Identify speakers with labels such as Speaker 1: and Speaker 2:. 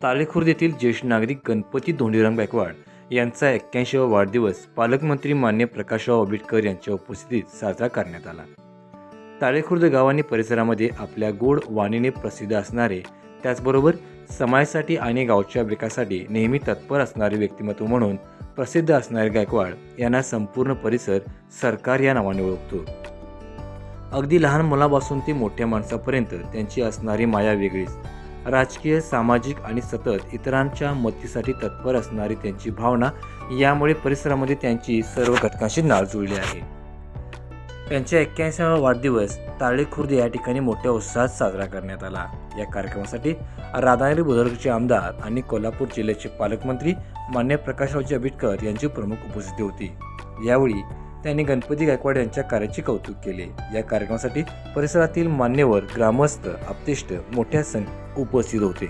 Speaker 1: तालेखुर्द येथील ज्येष्ठ नागरिक गणपती धोंडीराम गायकवाड यांचा 81वा वाढदिवस पालकमंत्री मान्य प्रकाशराव आंबेडकर यांच्या उपस्थितीत साजरा करण्यात आला। तालेखुर्द गाव आणि परिसरामध्ये आपल्या गोड वाणीने प्रसिद्ध असणारे, त्याचबरोबर समाजासाठी आणि गावच्या विकासासाठी नेहमी तत्पर असणारे व्यक्तिमत्व म्हणून प्रसिद्ध असणारे गायकवाड यांना संपूर्ण परिसर सरकार या नावाने ओळखतो। अगदी लहान मुलापासून ते मोठ्या माणसापर्यंत त्यांची असणारी माया वेगळीच। राजकीय, सामाजिक आणि सतत इतरांच्या मदतीसाठी तत्पर असणारी त्यांची भावना यामुळे परिसरामध्ये त्यांची सर्व घटकांशी नाळ जुळली आहे। त्यांच्या 81वा वाढदिवस तालेखुर्द या ठिकाणी मोठ्या उत्साहात साजरा करण्यात आला। या कार्यक्रमासाठी राधानगरी बुद्रुकचे आमदार आणि कोल्हापूर जिल्ह्याचे पालकमंत्री मान्य प्रकाशरावजी आंबेडकर यांची प्रमुख उपस्थिती होती। यावेळी त्यांनी गणपती गायकवाड यांच्या कार्याचे कौतुक केले। या कार्यक्रमासाठी परिसरातील मान्यवर, ग्रामस्थ, आप्तेष्ट मोठ्या संख्येने उपस्थित होते।